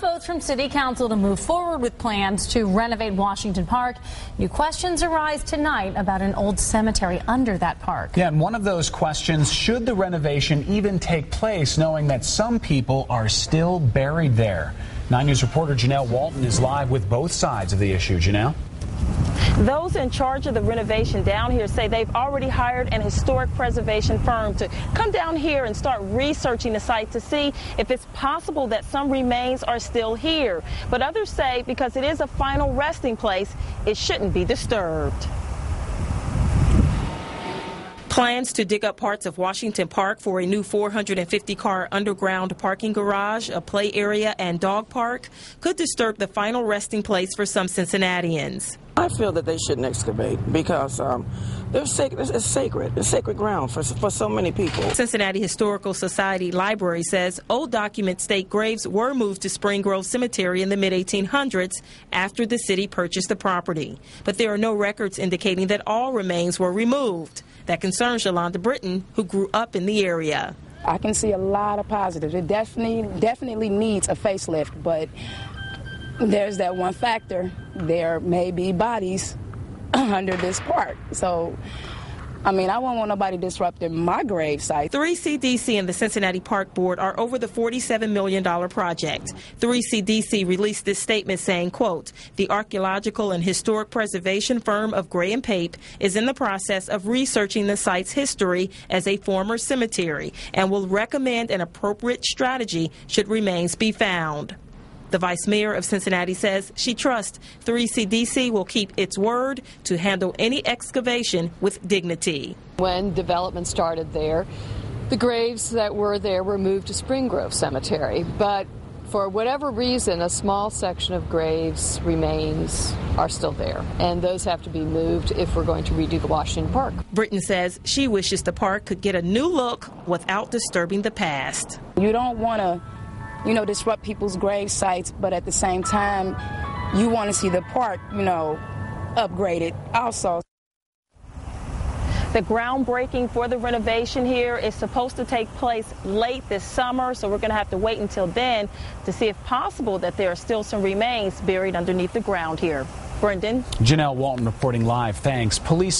votes from City Council to move forward with plans to renovate Washington Park. New questions arise tonight about an old cemetery under that park. Yeah, and one of those questions, should the renovation even take place, knowing that some people are still buried there? 9 News reporter Janelle Walton is live with both sides of the issue. Janelle? Those in charge of the renovation down here say they've already hired an historic preservation firm to come down here and start researching the site to see if it's possible that some remains are still here. But others say because it is a final resting place, it shouldn't be disturbed. Plans to dig up parts of Washington Park for a new 450-car underground parking garage, a play area, and dog park could disturb the final resting place for some Cincinnatians. I feel that they shouldn't excavate because it's sacred ground for so many people. Cincinnati Historical Society Library says old documents state graves were moved to Spring Grove Cemetery in the mid-1800s after the city purchased the property. But there are no records indicating that all remains were removed. That concerns Yolanda Britton, who grew up in the area. I can see a lot of positives. It definitely needs a facelift, but there's that one factor. There may be bodies under this park. So, I mean, I won't want nobody disrupting my grave site. 3CDC and the Cincinnati Park Board are over the $47 million project. 3CDC released this statement saying, quote, the archaeological and historic preservation firm of Gray and Pape is in the process of researching the site's history as a former cemetery and will recommend an appropriate strategy should remains be found. The vice mayor of Cincinnati says she trusts 3CDC will keep its word to handle any excavation with dignity. When development started there, the graves that were there were moved to Spring Grove Cemetery. But for whatever reason, a small section of graves remains are still there, and those have to be moved if we're going to redo the Washington Park. Britton says she wishes the park could get a new look without disturbing the past. You don't want to disrupt people's grave sites, but at the same time, you want to see the park, upgraded also. The groundbreaking for the renovation here is supposed to take place late this summer, so we're going to have to wait until then to see if possible that there are still some remains buried underneath the ground here. Brendan? Janelle Walton reporting live. Thanks. Police